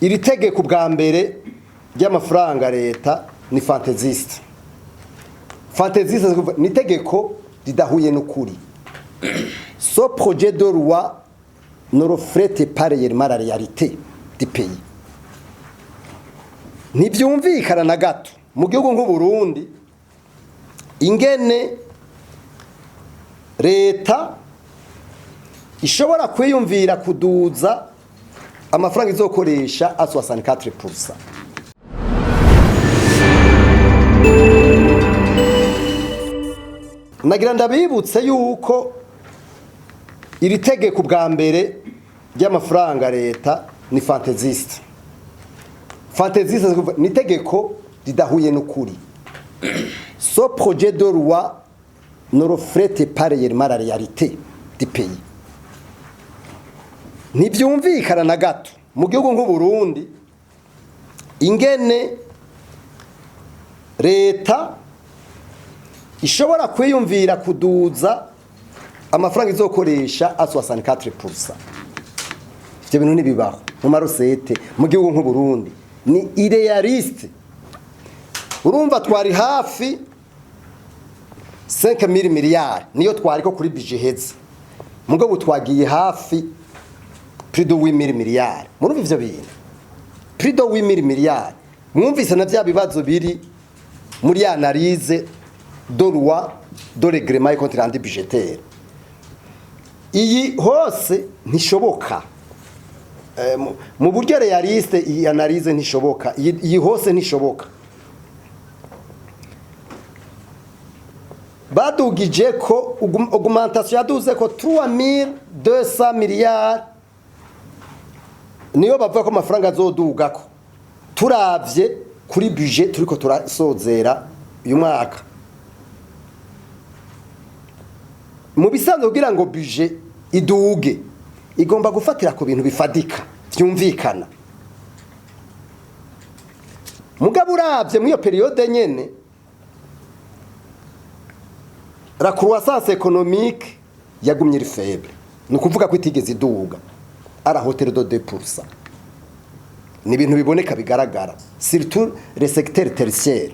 iri tegeko bwa mbere ry'amafaranga leta ni fantaisiste ni tegeko ridahuye n'ukuri. Ce projet de loi ne reflète pas réellement la réalité du pays. Ntibyumvikana na gato mu gihugu nk'u Burundi ingene leta ishobora kwiyumvira kuduza amafaranga izokoresha a 64%. Nagira ndabibutse yuko iri tegeko bwa mbere ry'amafaranga leta ni fantaisiste ni tegeko ridahuye n'ukuri. Ce projet de loi ne reflète pas réellement la réalité du pays. Ntibyumvikana na gato mu gihugu nk'u Burundi ingene leta ishobora kwiyumvira kuduza amafaranga izokoresha a 64%. Ibyo bintu ntibibaho mu marosete mu gihugu nk'u Burundi, ni irrealiste. Urumva twari hafi 5000 miliyari niyo twari ko kuri budget heze, mugabo twagiye hafi plus de 8000 miliyari. Murumva ivyo bintu plus de 8000 miliyari, mwumvise na bya bibazo biri muri analyse de loi de règlement et compte rendu budgétaire. Iyi hose ntishoboka mu buryo realiste, iyi analyse ntishoboka, iyi hose ntishoboka. Badugije ko augmentation yaduze ko 3200 miliyari niyo bavuga ko amafaranga azoduga ko turavye kuri budget turiko turasozera uyu mwaka. Mu bisanzwe kugira ngo budget iduge igomba gufatira ku bintu bifadika byumvikana. Mugabo uravye mu iyo periode nyene la croissance économique yagumye iri faible, ni kuvuga ko itigeze iduga à la hauteur de 2%. Ni ibintu biboneka bigaragara surtout le secteur tertiaire.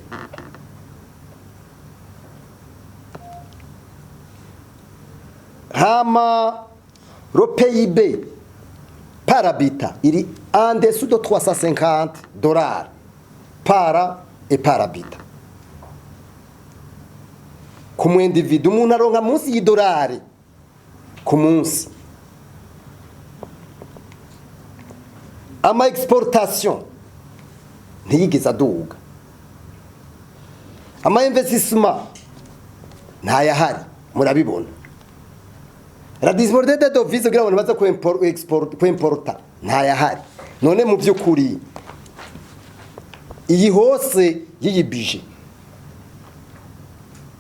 Hama le PIB par habitant il est en dessous de $350 par habitant. Ku mu individu umuntu aronka munsi y'idolari ku munsi. Ama exportation ntiyigeze aduga, ama investissement ntayahari, murabibona. La disponibilité de devises kugira ngo baza kwimporta ntayahari. None mu by'ukuri iyi hose y'iyi budget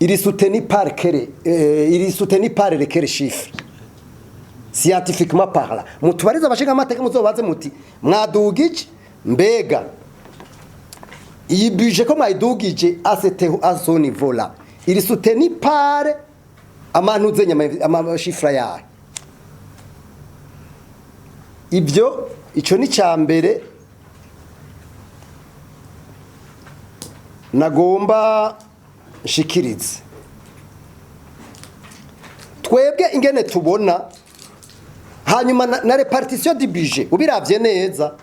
il est soutenu par quel chiffre scientifiquement parlant. Mutubariza abashinga amateka muzobaze muti mwadugije mbega iyi budget ko mwayidugije à ce niveau là il est soutenu par amantu zenya amashifra yayo. Ibyo ico ni cyambere nagomba shikirize. Twebwe ingene tubona hanyuma na répartition du budget ubiravye neza,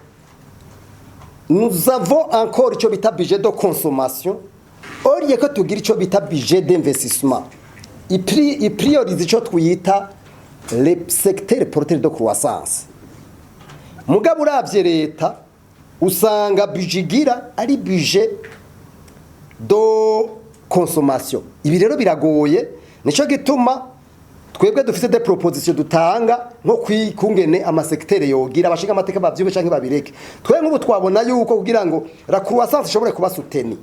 nous avons encore ico bita budget de consommation au lieu que tugira ico bita budget d'investissement. I priorize ico twita le secteur porteur de croissance. Mugabo uravye leta usanga budget gira ari budget do consommation. Ibi rero biragoye, nico gituma twebwe dufite des propositions dutanga nko kwikungene ama secteur yogira abashinga amateka bavyube canke babireke. Twe nk'ubu twabona yuko kugira ngo la croissance ishobore kuba soutenue,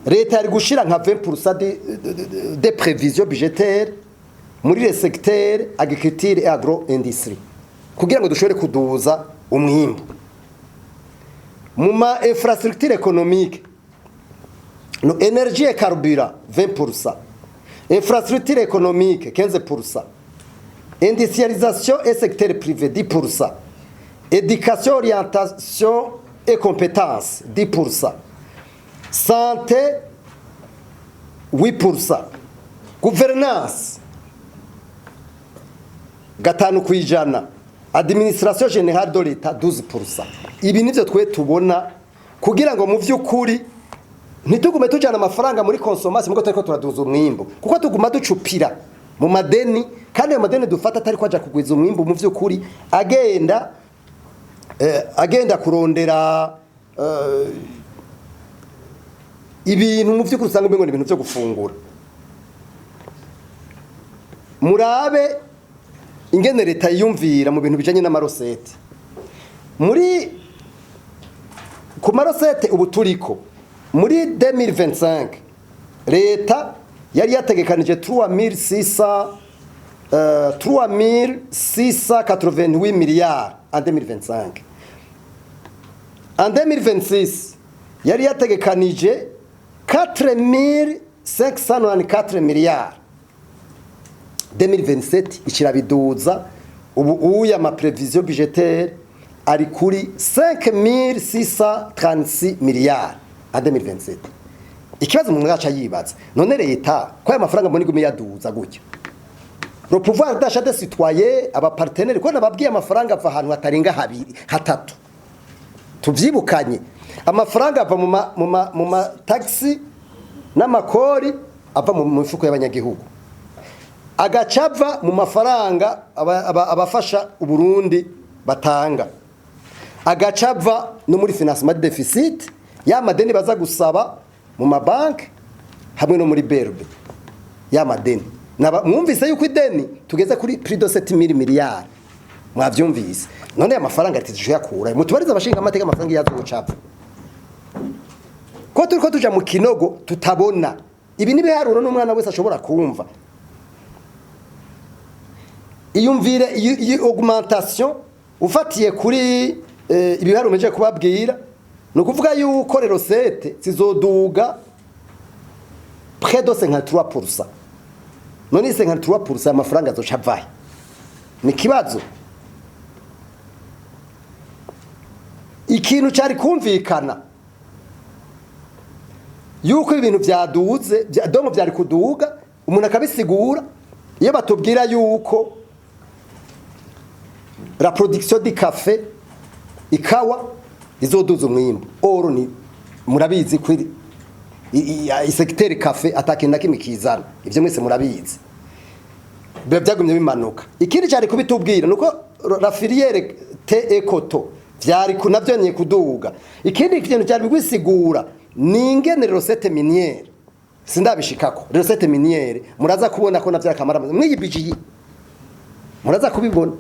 leta yari gushira nka 20% de prévisions budgétaires muri le secteur agriculture et agro-industrie kugira ngo dushobore kuduza umwimbo. Mu ma infrastructure économique, no énergie et carburant 20%, infrastructure économique 15%, industrialisation et secteur privé 10%, éducation, orientation et compétences 10%, santé 8%, gouvernance 5%, administration générale de l'État 12%. Ibi nivyo twe tubona kugira ngo mu vy'ukuri ntitugume tujana amafaranga muri consommation muko tariko turaduza umwimbo kuko tuguma ducupira mu madeni kandi ayo madeni dufata atari kwaja kugwiza umwimbo mu vy'ukuri agenda kurondera ibintu mu vy'ukuri usanga umengo ni ibintu vyo gufungura. Murabe ingene leta yumvira mu bintu bijanye n'amarosete muri ku marosete ubu turiko muri 2025 leta yari yategekanije 3688 milliards en 2025. En 2026 yari yategekanije 4594 milliards. 2027 ikirabiduza ubu uya ma prévision budgétaire ari kuri 5636 milliards en 2027. Ikibazo mu ngaca yibaza none leta ko aya mafaranga mboni gume yaduza gutyo le pouvoir d'achat des citoyens aba partenaires ko nababwiye amafaranga ava ahantu hatarenga habiri hatatu tuvyibukanye amafaranga ava mu ma taxi n'amakori ava mu mifuko y'abanyagihugu agacava mu mafaranga abafasha uburundi batanga agacava no muri financement de déficit ya madeni baza gusaba mu mabanki hamwe no muri BRB ya madeni mwumvise yuko ideni tugeze kuri plus de 7000 milliards mwavyumvise none ya mafaranga atizije yakura mutubariza abashinga amateka amafaranga yazocapa ko turiko tuja mu kinogo tutabona ibi nibiharuro n'umwana wese ashobora kumva. Iyumvire iyi augmentation ufatiye kuri ibiharuro meje kubabwira no kuvuga yuko rero sete zizoduga près de 53%. None 53% amafaranga azoca vahe ni kibazo. Ikintu cyari kumvikana yuko ibintu byaduze domo byari kuduga umuntu akabisigura iyo batubwira yuko la production du café ikawa izoduza umwimbo oro ni murabizi kuri secteur café atakinda kimikizana ivyo mwese murabizi byagumye bimanuka. Ikindi cyari kubitubwira nuko la filière thé et coton byari kunavyonye kuduga. Ikindi kintu cyari bigwisigura ni ingene recette minière sindabishikako recette minière muraza kubona ko navyo akamara mwiyibiji muraza kubibona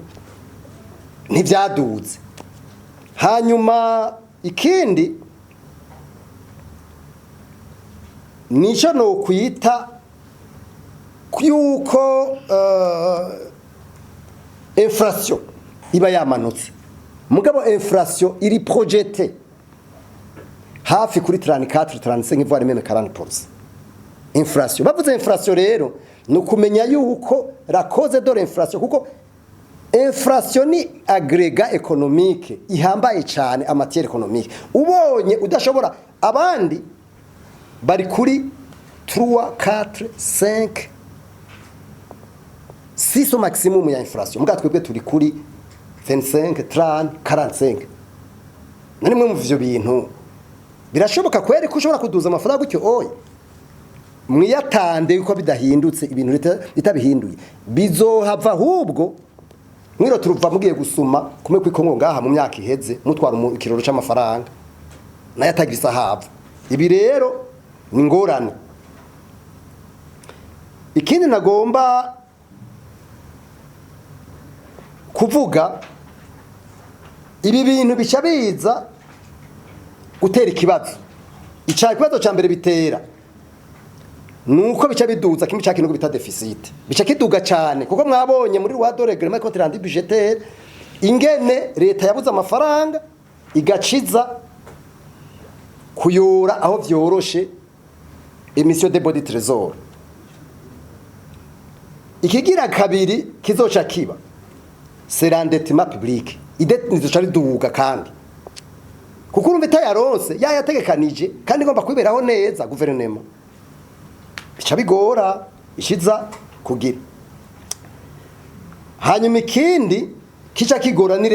ntibyaduze. Hanyuma ikindi nico no kwita yuko inflation iba yamanutse mugabo inflation iri projeté hafi kuri 34-35 voire même 40%. Inflation bavuze inflation rero no kumenya yuko la cause de l'inflation kuko inflation ni agrégat économique ihambaye cyane amatière économique. Ubonye udashobora abandi bari kuri 3 4 5 6 au maximum ya inflation muga twebwe turi kuri 25 30 45. Nani mwe mu vyo bintu birashoboka kwere ko ushobora kuduza amafaranga gutyo oya mwiyatande yuko bidahindutse ibintu bitabihinduye bizohava ahubwo mwiro turuva mugiye gusuma kumwe kwikongo ngaha mu myaka iheze mutwara mu kiroro c'amafaranga naye atagisa hava. Ibi rero ni ngorane. Ikindi nagomba kuvuga ibi bintu bica biza gutera ikibazo. Ikibazo ca mbere bitera nuko bica biduza kimwe cyakintu bita deficit bica kiduga cyane kuko mwabonye muri loi de règlement contrat budgétaire ingene leta yabuze amafaranga igaciza kuyora aho vyoroshe emission de body trésor. Ikigira kabiri kizoca kiba c'est l'endettement public ideni zica riduga kandi kuko urumva itayaronse yayategekanije kandi igomba kwiberaho neza guverinoma bica bigora ishiza kugira hanyuma ikindi kica kigora ni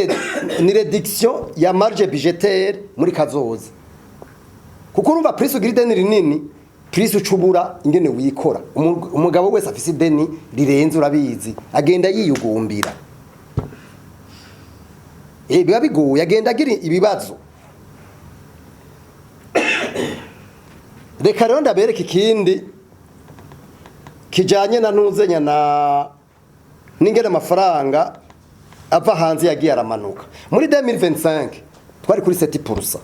réduction ya marge budgétaire muri kazoza kuko urumva prise ugira ideni rinini prise ucubura ingene wikora umugabo wese afise ideni rirenze urabizi agenda yiyugumbira biba bigoye agenda agira ibibazo reka rero ndabereka ikindi kijanye na ntuzenya na n'ingene amafaranga ava hanze yagiye aramanuka muri 2025 twari kuri 7%,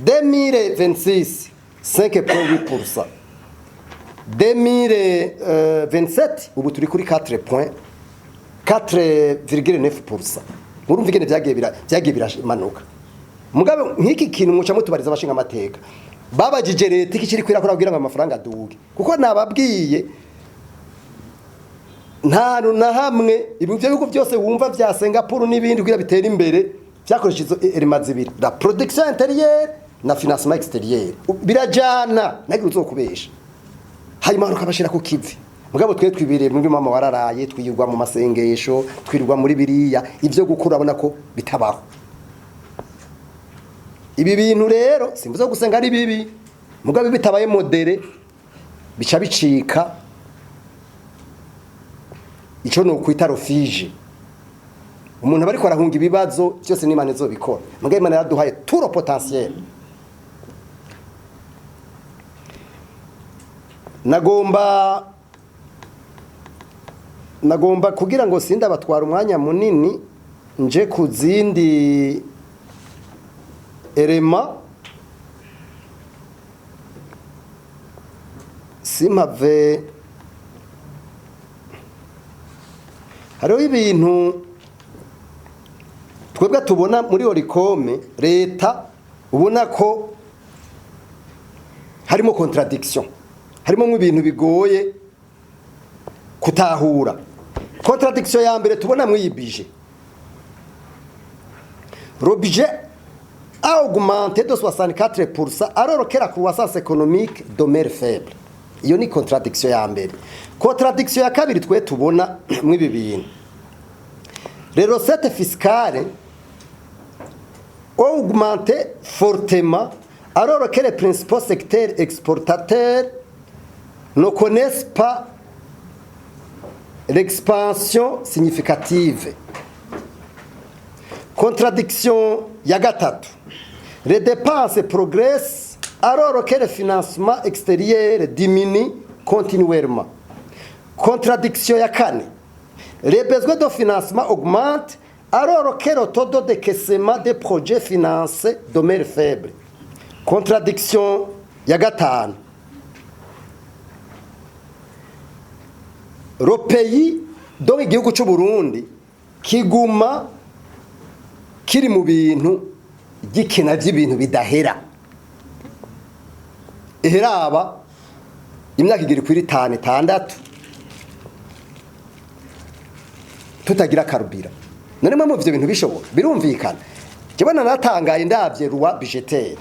2026 5.8%, 2027 ubu turi kuri 4.9%. Urumva igene byagiye biramanuka mugabe nk'iki kintu muca mutubariza abashinga amateka babajije leta ikiri kwira kugira ngo amafaranga aduge kuko nababwiye nta na hamwe ibyo bigo byose wumva bya Singapore n'ibindi kugira bitera imbere byakoresheje elements zibiri la production intérieure na financement extérieur birajana nagira uzokubesha hanyuma rukabashira ku kivi mugabo twe twibire muri mama wararaye twiyirwa mu masengesho twirirwa muri biriya ivyo gukura abona ko bitabaho ibi bintu rero simvuze gusenga ari bibi mugabo bitabaye modere bica bicika ico no kwita rofije umuntu bariko arahunga ibibazo cyose n'Imana izobikora mugabo Imana yaduhaye tout potentiel nagomba kugira ngo sinda batwara umwanya munini nje kuzindi erema simave hariho ibintu twebwe tubona muri Oricome leta ubona ko harimo contradiction harimo ibintu bigoye kutahura contradiction ya mbere tubona mu yibije le budget a augmenté de 64% alors que la croissance économique demeure faible. Iyo ni contradiction ya mbere. Contradiction ya kabiri twe tubona mu ibi bintu. Les recettes fiscales ont augmenté fortement alors que les principaux secteurs exportateurs ne connaissent pas l'expansion significative. Contradiction ya gatatu. Les dépenses progressent alors que le financement extérieur diminue continuellement. Contradiction ya kane. Les besoins de financement augmentent alors que le taux de décaissement des projets financés demeure faible. Contradiction ya gatanu. Le pays dont igihugu cy'u Burundi kiguma kiri mu bintu gikena by'ibintu bidahera eheraba imyaka igiri kuri 5-6 tutagira karubira none mu byo bintu bishoboka birumvikana kibona natangaye ndavye roi budgétaire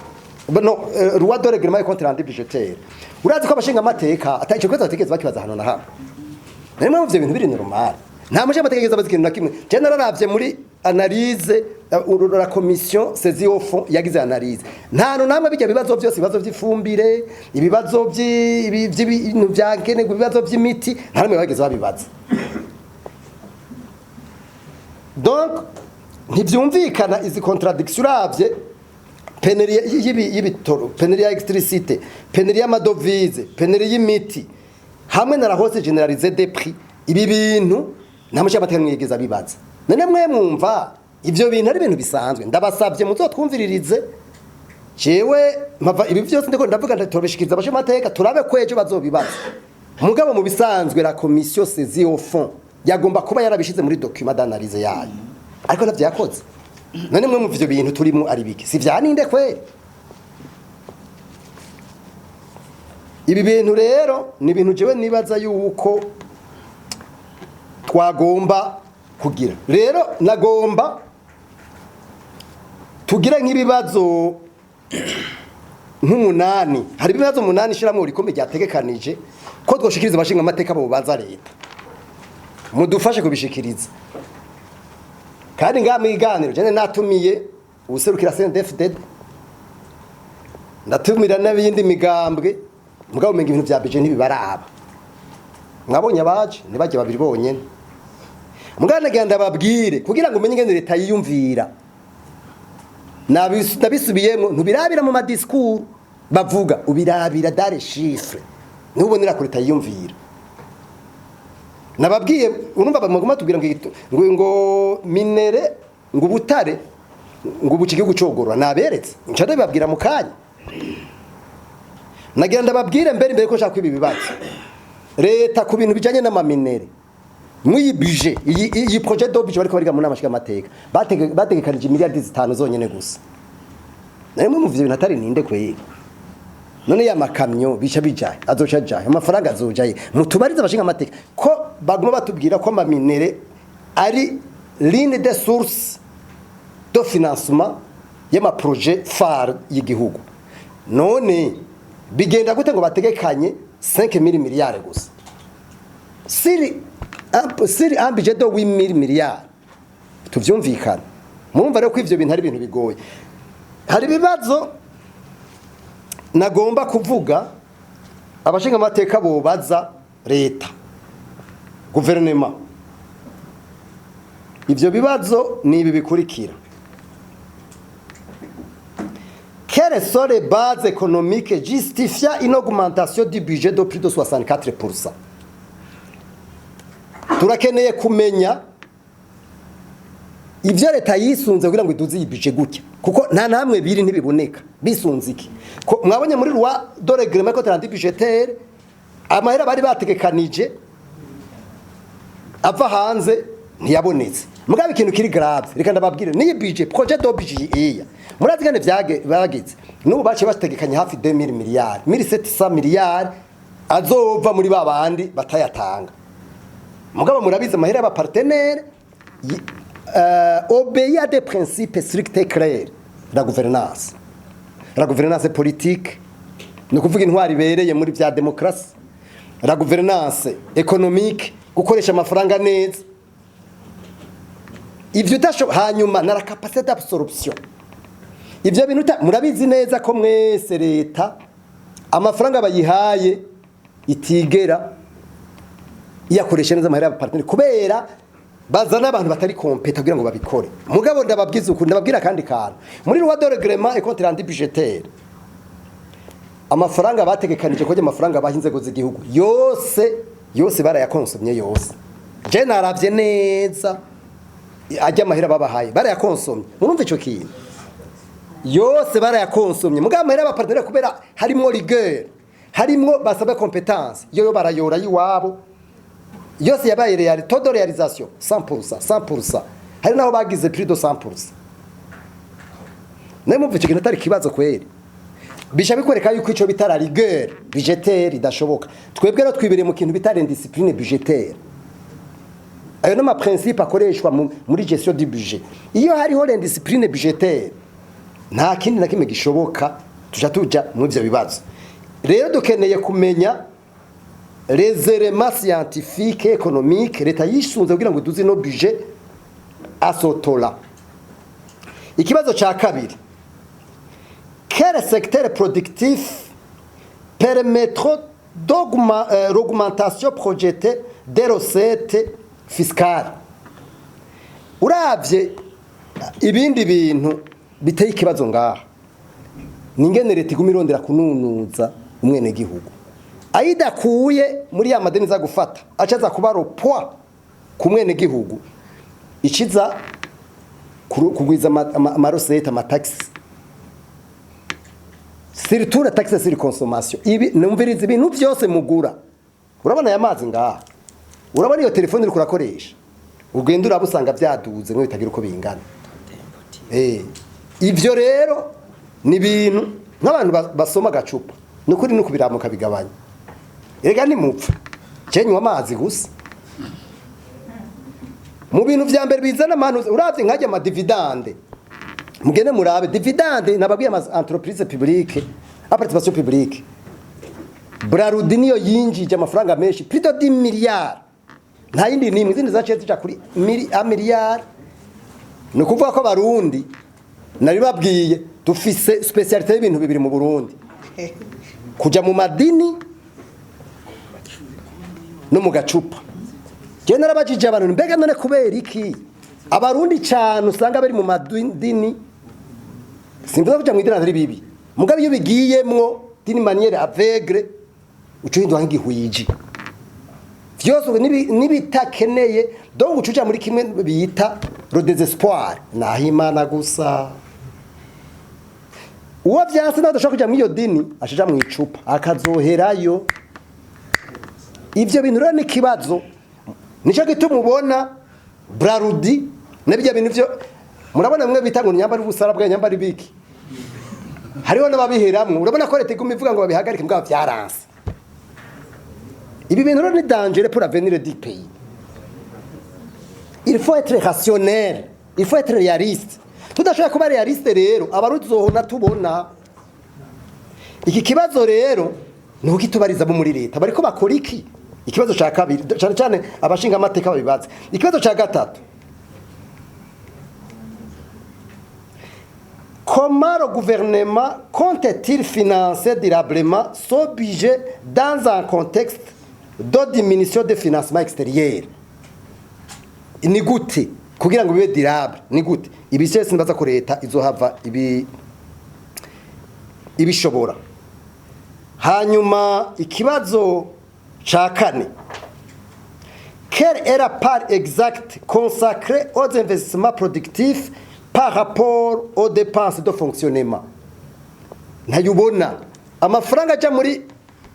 no roi de règlement et compte rendu budgétaire urazi ko abashinga amateka atacyo kweza bategeze bakibaza hano na hano none mu byo bintu biri normal nta muje amategeko abazikintu na kimwe je nararavye muri analyse la commission saisie au fond yagize analyse nta namwe bijya bibazo byose bibazo by'ifumbire ibibazo by'ibintu byangene ibibazo by'imiti nta namwe bageze babibaza donc ntibyumvikana izi contradiction uravye penerie y'ibitoro penerie y'electricité penerie y'amadovize penerie y'imiti hamwe na la hausse généralisée des prix ibi bintu namusha amategeko yigeza bibaza none mwe mwumva ivyo bintu ari ibintu bisanzwe ndabasabye muzotwumviririze jewe mpava ibi byose ndiko ndavuga ndatobishikiriza abashe amateka turabe kwejo bazobibaza mugabo mu bisanzwe la commission saisie au fond yagomba kuba yarabishize muri document d'analyse yayo ariko navyo yakoze none mwe mu ivyo bintu turimo ari biki si vyaninde kweli ibi bintu rero ni ibintu jewe nibaza yuko twagomba kugira rero nagomba tugira nk'ibibazo nk'umunani hari ibibazo umunani shiramwe rikomeye ryategekanije ko twoshikiriza abashinga amateka bo baza leta mudufashe kubishikiriza kandi ngaha mwiganiro jene natumiye ubuserukira CNDD-FDD ndatumira n'ibindi migambwe mugabo umenga ibintu vya budget ntibibaraba mwabonye abaje nibajye babiri bonyene mugana genda babwire kugira ngo umenye ngene leta yiyumvira nabisubiyemo ntubirabira mu madiscours bavuga ubirabira dare chiffre ntubonera ko leta yiyumvira nababwiye urumva bamuguma tubwira ngo minere ngo butare ngo bucike gucogorwa naberetse ncade babwira mu kanya nagenda babwire mbere ko nshaka ibi bibazo leta ku bintu bijanye n'amaminere mwiyi budget iyi projet de budget bariko bariga mu nama shigamateka bategekanije miliyari 5 zonyene gusa namwe mu vyo bintu atari ninde kweye none ya makamyo bica bijaye azoca jaye amafaranga azojaye mutubariza abashinga amateka ko baguma batubwira ko amaminere ari ligne de source de financement y'ama projet phare y'igihugu none bigenda gute ngo bategekanye 5 miliyari gusa siri un budget de 8 miliyari tuvyumvikana murumva rero ko ivyo bintu ari ibintu bigoye hari bibazo nagomba kuvuga abashinga amateka bo baza leta guverinema ivyo bibazo ni ibi bikurikira quelles sont les bases économiques justifiant une augmentation du budget de plus de 64%? Turakeneye kumenya ivyo leta yisunze kugira ngo iduze iyi budget gutya kuko nta namwe biri ntibiboneka bisunze iki mwabonye muri loi de règlement quotidien budgétaire amahera bari bategekanije ava hanze ntiyabonetse mugabe ikintu kiri grave reka ndababwire ni budget projet de budget iya murazi gane bageze n'ubu bace bategekanye hafi 2000 miliyari 1700 miliyari azova muri babandi batayatanga mugabo murabize amahera y'aba partenaire obéit à des principes stricts et clairs la gouvernance politique no kuvuga intwari bereye muri bya démocratie la gouvernance économique gukoresha amafaranga neza ivyo tasho hanyuma na la capacité d'absorption ivyo bintu murabizi neza ko mwese leta amafaranga bayihaye itigera iyakoresha neza amahera y'abapartner kubera bazana abantu batari kompeta kugira ngo babikore mugabo ndababwiza uko ndababwira kandi kantu muri loi de règlement et quotidien budgétaire amafaranga bategekanije ko amafaranga bahinze goze igihugu yose barayakonsomye yose je naravye neza ajya amahera babahaye barayakonsomye murumva ico kintu yose barayakonsomye mugabo amahera y'abapartner kubera harimo rigueur harimo basaba compétence yo barayora yiwabo yose yabaye real taux de réalisation 100% hari naho bagize plus de 100%. Nemo mvuce kintu atari kibazo kweri bisha bikwereka yuko ico bitara rigueur budgétaire idashoboka twebwe no twibere mu kintu bitara indiscipline budgétaire ayo no ma principe akoreshwa muri gestion du budget iyo hariho indiscipline budgétaire nta kindi na kimwe gishoboka tuja mu ivyo bibazo rero dukeneye kumenya les éléments scientifiques et économiques leta yisunze kugira ngo duzi no budget asotola ikibazo ca kabiri quel secteur productif permettra l'augmentation projetée des recettes fiscales uravye ibindi bintu biteye ikibazo ngaha ningene leta igumirondera kununuza umwene gihugu aida kuye muri ya madeni za gufata acaza kubaro poids ku mwene gihugu ikiza kugwiza amarosete amataxi surtout la taxe sur consommation ibi numviriza ibintu byose mugura urabona ya mazi ngaha urabona iyo telefone uri kurakoresha ugenda urabusanga byaduze ngo bitagira uko bingana ivyo rero ni ibintu nk'abantu basoma gacupa nukuri no kubiramuka bigabanya ega ni mupfa cenywa amazi gusa mu bintu vya mbere bizana amanuzi uravye nkajya ama dividende mugende murabe dividende nababwiye ama entreprise publique a participation publique Brarudi niyo yinjije amafaranga menshi plus de 10 milliards nta yindi nimwe izindi zaciye zica kuri miliyari. Ni ukuvuga ko abarundi nari babwiye dufise specialité y'ibintu bibiri mu Burundi kuja mu madini no mu gacupa. Je narabajije abantu mbega none kubera iki abarundi cyane usanga bari mu madini simvuga kuja mu idini ari bibi mugabe iyo bigiyemwo dini manière aveugle ucuhindu nk'igihwiji vyose nibitakeneye donc ucuja muri kimwe bita le désespoir nahimana gusa uwo vyanse nadashaka kuja mu iyo dini ashija mu icupa akazoherayo. Ivyo bintu rero ni kibazo nico gituma ubona Brarudi nabijya bintu vyo murabona mwe bita ngo nyambari ubusara bwa nyambari biki hariho nababiheramwe urabona ko leta iguma ivuga ngo babihagarike mbwa vyaranse. Ibi bintu rero ni danger pour l'avenir du pays. Il faut être rationnel, il faut être réaliste. Tudashaka kuba realiste rero abarundi zohona tubona iki kibazo rero nuko kitubariza bo muri leta bariko bakora iki. Ikibazo ca kabiri cyane cyane abashinga amateka babibaza. Ikibazo ca gatatu, comment le gouvernement compte-t-il financer durablement son budget dans un contexte de diminution de financement extérieur? Ni gute kugira ngo bibe durable? Ni gute ibise simbaza ko leta izohava ibishobora. Hanyuma ikibazo ca kane, quelle est la part exacte consacrée aux investissements productifs par rapport aux dépenses de fonctionnement? Ntayubona amafaranga aja muri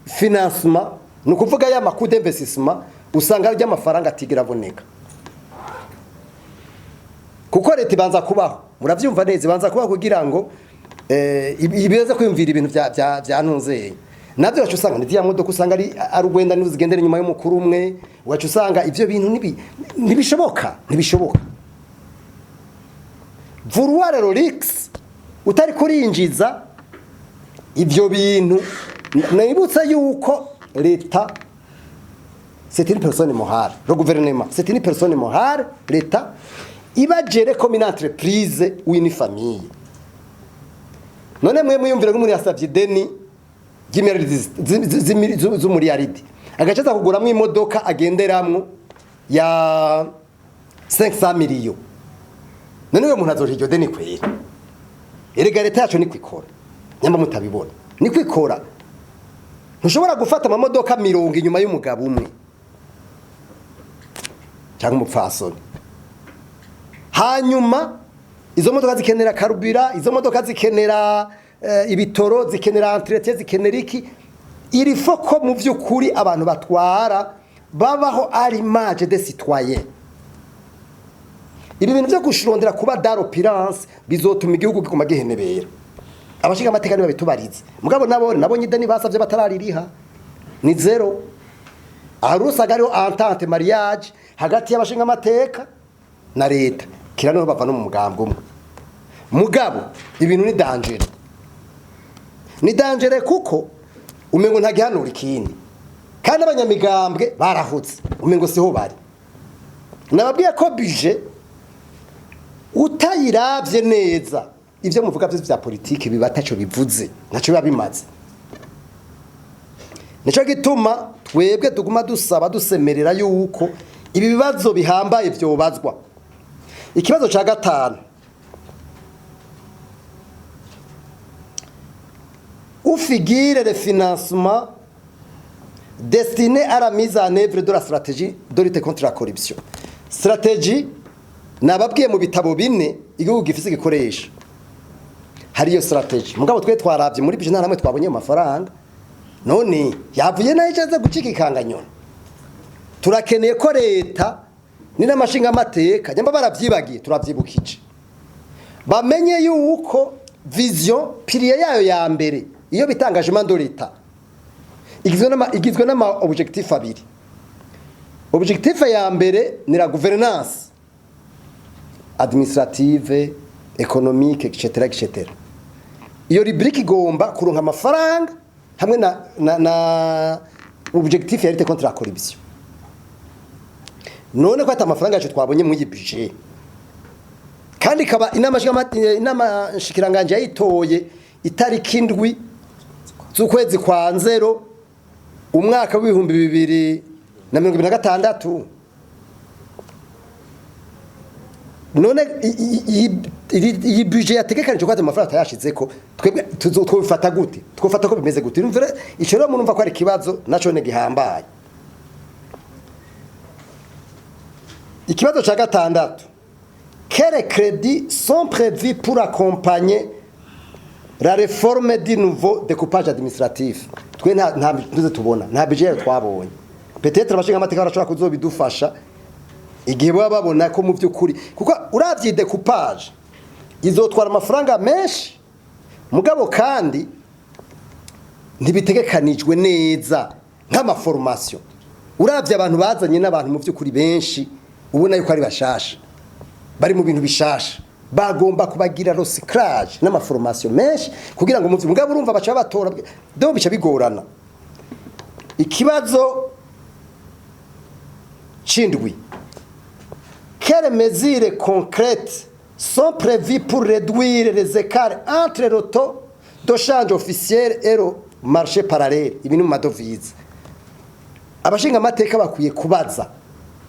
financement nukuvuga ya makude d'investissement usanga ari amafaranga atigira aboneka kuko leta ibanza kubaho muravyumva neza ibanza kubaho kugira ngo ibeze kwimvira ibintu byanunzeye navyo wacu usanga ndiya modoka usanga ari urwenda nizigendera inyuma y'umukuru umwe wacu usanga ivyo bintu ntibishoboka vouloir le rix utari kurinjiza ivyo bintu nibutsa yuko leta c'est une personne morale, le gouvernement c'est une personne morale, leta iba géré comme une entreprise ou une famille. None mwe muyumvira ngo muri yasavye deni z'umuriyaridi agacaza kuguramwe imodoka agenderamwo ya 500 millions. None uyo muntu azoje iryo deni kwera erega leta yacu ni kwikora nyamba mutabibona ni kwikora. Ntushobora gufata amamodoka 70 inyuma y'umugabo umwe cyangwa umupfasoni hanyuma izo modoka zikenera karubira, izo modoka zikenera ibitoro, zikenera entretien, zikenera iki. Il faut ko mu vyukuri abantu batwara babaho ari image des citoyens. Ibi bintu byo gushirondera kuba daropirance bizotuma igihugu gikoma gihenebera. Abashinga amateka ni babitubarize mugabo nabonye ideni basavye bataraririha ni zero. Arusaga ariho entente mariage hagati y'abashinga amateka na leta kirano bava no mu mugambwe umwe mugabo ibintu ni danger kuko umengo ntagihanura ikindi kandi abanyamigambwe barahutse umengo siho bari. Nababwiye ko budget utayiravye neza ivyo muvuga vya politiki bibatacho bivuze naco babimaze. Nico gituma twebwe tuguma dusaba dusemerera yuko ibi bibazo bihambaye vyobazwa. Ikibazo ca gatanu, ufigire le financement destiné à la mise en œuvre de la stratégie de lutte contre la corruption. Stratégie nababwiye mu bitabo bine igihugu gifise gikoresha hariyo strategy mugabo twe twaravye muri bije ntaramwe twabonye amafaranga none yavuye nayo cyaza gucika ikanganyona. Turakeneye ko leta ni n'amashinga amateka nyamba baravyibagiye turavyibukije bamenye yuko vision pilier yayo ya mbere iyo bitangagement de l'État igizwe n'ama objectif abiri. Objectif ya mbere ni la gouvernance administrative économique etc. iyo rubrique igomba kuronka amafaranga hamwe na objectif ya lutte contre la corruption. None ko atamafaranga yacu twabonye mu budget kandi kaba inama nshikiranganje yayitoye itariki 7 z'ukwezi kwa 0 umwaka w'2026. None iyi budget yategekanije ko amafaranga tayashizeko twebwe tuzofata gute twofata ko bimeze gute urumva ico rero munumva ko ari kibazo naco ne gihambaye. Ikibazo cha gatandatu, quels crédits sont prévus pour accompagner la réforme du nouveau découpage administratif? Twe nta tubona nta budget twabonye, peut-être abashinga amateka barashobora kuzobidufasha igihe baba babona ko mu by'ukuri kuko uravye découpage izotwara amafaranga menshi mugabo kandi ntibitegekanijwe neza nk'amaformation. Uravye abantu bazanye n'abantu mu by'ukuri benshi ubona yuko ari bashasha bari mu bintu bishasha bagomba kubagira recyclage n'amaformation menshi kugira ngo mugabo urumva bacha batora do bica bigorana. Ikibazo cindwi, quelles mesures concrètes sont prévues pour réduire les écarts entre le taux de change officiel et le marché parallèle ibintu mu madovize? Abashinga amateka bakwiye kubaza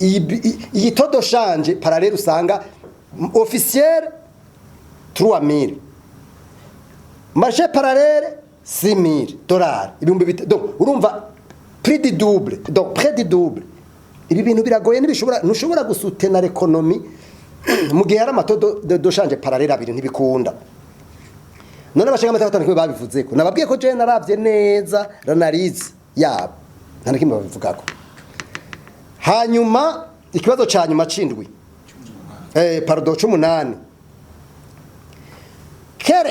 iyi taux de change parallèle usanga officiel 3000, marché parallèle 6000 dollars ibihumbi bite. Donc urumva prix du double, donc près du double. Ibi bintu biragoye ntushobora gusutena l'économie mu gihe hari amato de change parallèle abiri ntibikunda. None abashinga amateka batandukanye babivuze ko nababwiye ko je naravye neza l'analyse yabo nta nakimwe babivugako. Hanyuma ikibazo ca nyuma cindwi pardon 18, quel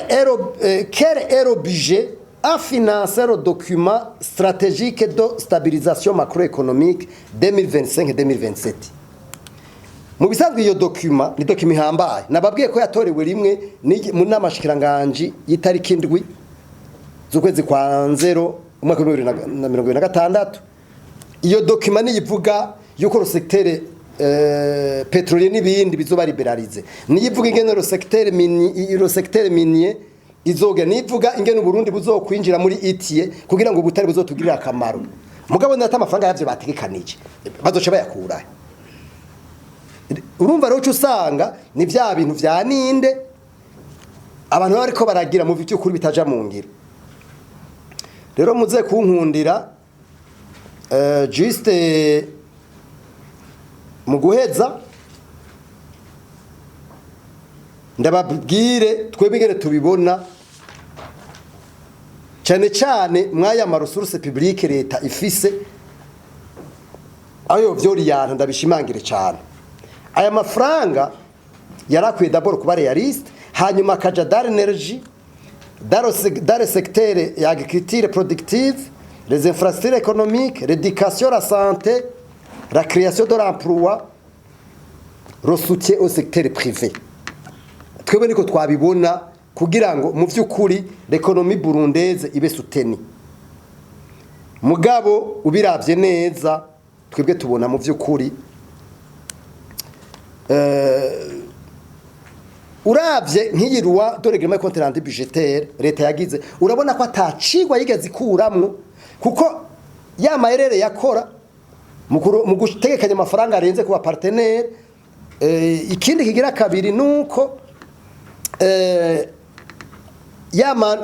est le budget à financer le document stratégique de stabilisation macroéconomique 2025-2027? Mu bisanzwe iyo document ni document ihambaye nababwiye ko yatorewe rimwe mu nama shikiranganje yitariki 7 z'ukwezi kwa 0 umwaka wa 2026. Iyo document ni ivuga yuko secteur pétrolier n'ibindi bizoba liberalize, niyivuga ingene le secteur minier izoga, nivuga ingene Burundi buzokwinjira muri itie kugira ngo butari buzotugirira akamaro. Mugabo ndata amafaranga yavyo bategekanije bazoca bayakura. Urumva rero usanga ni vya bintu vya ninde abantu bariko baragira mu byo kuri bitaja mu ngiro. Rero muze kunkundira juste mu guheza ndababwire twebwe ingene tubibona cyane cyane mwaya maresources publiques leta ifise ayo vyoriyana ndabishimangire cyane. Aya mafaranga yarakwiye d'abord kuba realiste hanyuma akaja dar énergie dans le secteur ya agriculture productive, les infrastructures économiques, l'éducation, la santé, la création de l'emploi, le soutien au secteur privé. Twebwe niko twabibona kugira ngo mu vy'ukuri l'économie burundaise ibe soutenue. Mugabo ubiravye neza twebwe tubona mu vy'ukuri uravye nk'iyi loi de règlement compte budgétaire leta yagize urabona ko atacigwa yigeze ikuramwo kuko ya maherere yakora mu gutegekanya amafaranga arenze kuba partenaire. Ikindi kigira kabiri nuko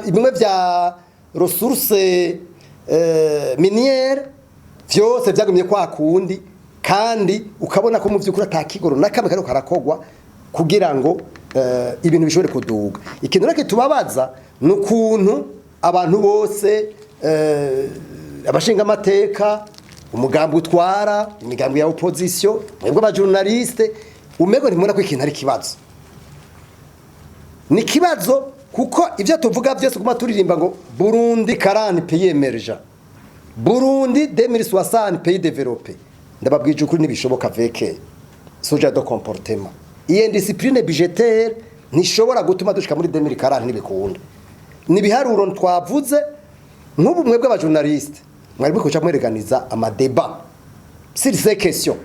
bimwe vya ressources minières vyose byagumye kwa kundi kandi ukabona ko mu vy'ukuri atakigoro nakamwe kari karakogwa kugira ngo ibintu bishobore kuduga. Ikintu nake tubabaza nukuntu abantu bose abashinga amateka umugambi utwara imigambi ya opposition mwebwe aba journaliste umego ntimubona ko ikintu ari kibazo. Ni kibazo kuko ivyo tuvuga byose kuma turirimba ngo Burundi 40 pays émergents, Burundi 2060 pays développés. Ndababwije ukuri nibishoboka veke soja do comportement iyi discipline budgetaire ntishobora gutuma dushika muri 2040 nibikunda nibiharuro twavuze nk'ubu mwebwe aba journaliste mwari bikoca mwereganiza amadeba sur ces questions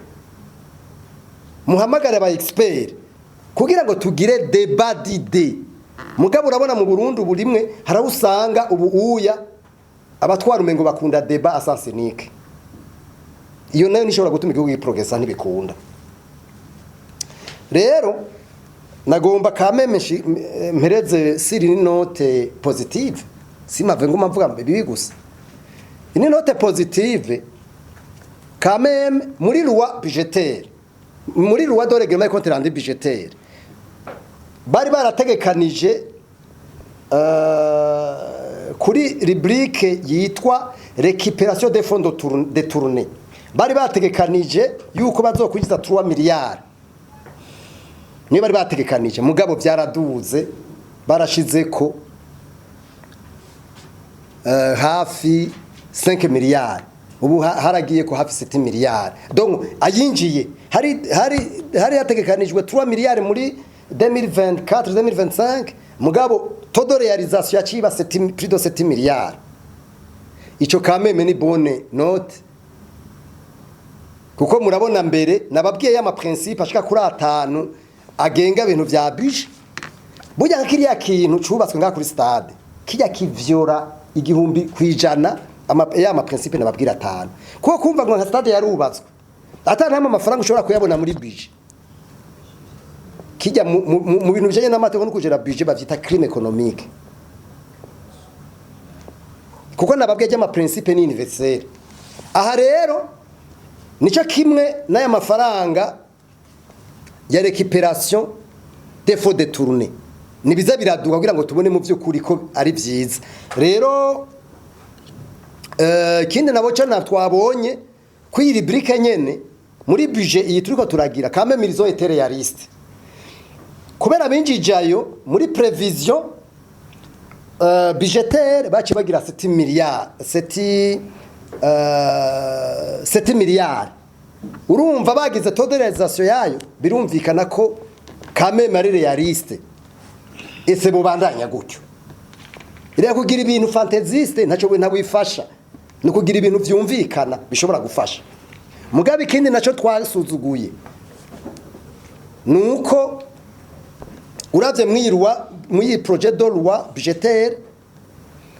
muhamagare aba expert kugira ngo tugire débat d'idées mugabo urabona mu Burundi burimwe harawusanga ubu uya abatwara umengo bakunda débat asansenique iyo nayo nishobora gutuma igihugu giprogressa ntibikunda rero nagomba kameme mpereze siri ni note positive simave ngoma mvuga bibi gusa ini note positive kameme muri loi budgetaire muri loi de règlement et compte rendu budgétaire bari barategekanije kuri rubrique yitwa récupération des fonds détournés bari bategekanije yuko bazokwinjiza 3 miliyari niyo bari bategekanije mugabo byaraduze barashize ko hafi 5 miliyari ubu haragiye ko hafi 7 miliyari donc ayinjiye hari yategekanijwe 3 miliyari muri 2024 2025 mugabo todo réalisation yaciba plus de 7 miliyari ico kameme ni bonne note kuko murabona mbere nababwiye ya ma principe ashika kuri 5 agenga ibintu vya budget burya kiriya kintu cubatswe nga kuri stade kijya kivyora igihumbi kwijana ya ma principe nababwira 5 kuko kumva ngo stade yarubatswe atana amafaranga ushobora kuyabona muri budget kijya mu bintu bijanye n'amategeko no kugera budget bavyita crime économique kuko nababwiye ama principe ni universel aha rero nico kimwe n'aya mafaranga ya récupération des fonds détournés nibiza biraduka kugira ngo tubone mu byukuri ko ari byiza rero kindi nabo cyane twabonye kwiri rubrique nyene muri budget iyi turiko turagira kame milizo etere ya liste kubera binjijayo muri prévision budgétaire baci bagira 7 milliards 7 milliards urumva bagize toderization yayo birumvikana ko kame mari realiste ese bubandanya gutyo iriya kugira ibintu fantasiste ntaco we ntabifasha no kugira ibintu vyumvikana bishobora gufasha mugabe ikindi naco twasuzuguye nuko uravye mwirwa muyi projet de loi budgétaire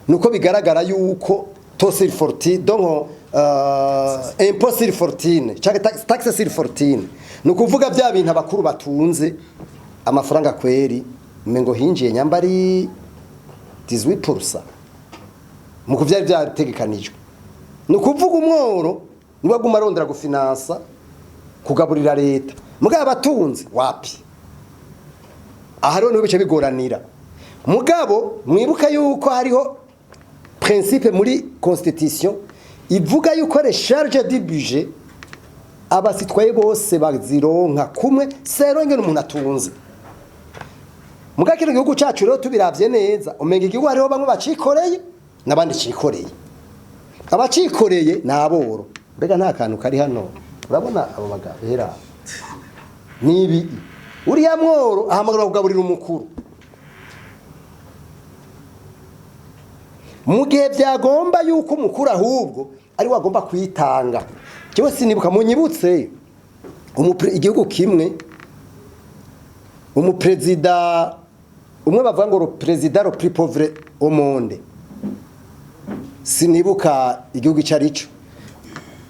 nuko bigaragara yuko tosir forti donc impôt sur fortune cyangwa taxe sur fortune nukuvuga bya bintu abakuru batunze amafaranga kweri mengo hinjiye nyambari 18% muko byari byategekanijwe nukuvuga umworo niba guma rondera gufinansa kugaburira leta mugabo abatunze wapi aha rero nibice bigoranira mugabo mwibuka yuko hariho principe muri constitution ivuga yuko les charges du budget abasitwaye bose bazironka kumwe sero ngene umuntu atunze mugakira igihugu cyacu rero tubiravye neza umenga igihugu hariho bamwe bacikoreye nabandi cikoreye abacikoreye naboro mbega nta kantu kari hano urabona abo bagahera nibi uriya mworo ahamagara kugaburira umukuru mu gihe byagomba yuko umukuru ahubwo ari wagomba kwitanga cyo sinibuka munyibutse igihugu kimwe umupresident umwe bavuga ngo president le plus pauvre au monde sinibuka igihugu cyarico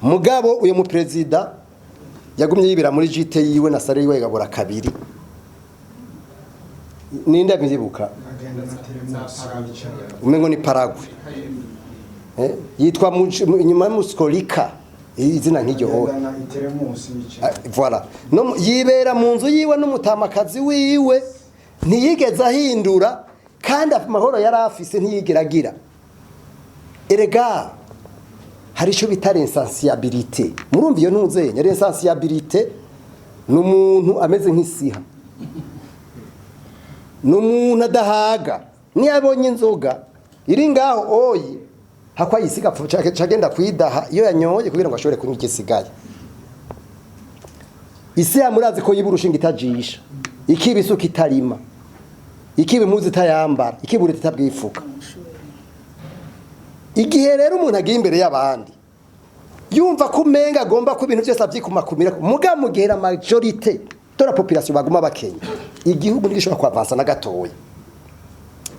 mugabo uyo mu president yagumye yibira muri JT yiwe na sare yiwe gabura kabiri ninde bizibuka umengo ni Paraguay yitwa nyuma muskolika izina nk'iryo ho voilà no yibera mu nzu yiwe n'umutamakazi wiwe ntiyigeze ahindura kandi amahoro yari afise ntiyigeragira erega hari cyo bitare insensibilité murumva iyo ntuze nyari insensibilité n'umuntu ameze nk'isiha n'umuntu adahaga niyabonye inzoga iri ngaho oyi hakwa yisiga cagenda kwidaha iyo yanyoye kugira ngo ashobore kunywa igisigaye isi yamurazi ko yiburushinga itajisha ikiba isuka itarima ikiba impuzu itayambara ikiba ureta itabwifuka. Igihe rero umuntu agiye imbere y'abandi yumva ko umenga agomba ko ibintu byose avyikumakumira muga mugera majorité de la population baguma bakenya igihugu ntigishobora kwavansa na gatoya.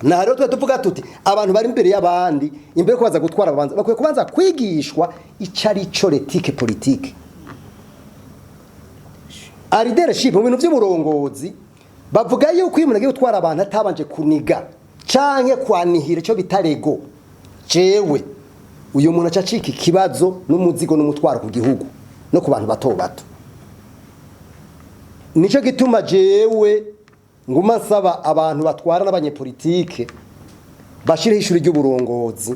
Na rero tuvuga tuti abantu bari imbere y'abandi imbere ko baza gutwara abanza bakwiye kubanza kwigishwa icari cyo letike politique. A leadership mu bintu by'uburongozi bavuga yuko uyu umuntu agiye gutwara abantu atabanje kuniga canke kwanihira cyo bitarego. Jewe uyu muntu acacika ikibazo n'umuzigo n'umutwaro ku gihugu no ku bantu bato bato. Nico gituma jewe nguma nsaba abantu batwara n'abanyepolitike bashire ishuri ry'uburongozi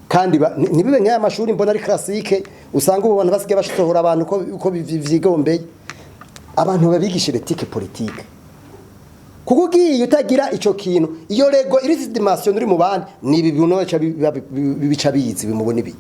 kandi nibibe nk'aya mashuri mbona ari classique usanga ubu bantu basigaye bashohora abantu uko bivyigombeye abantu babigishire ethique politique. Kuko giye utagira ico kintu iyo rego iri dimension uri mu bandi ni ibintu bica bizi bimubona ibi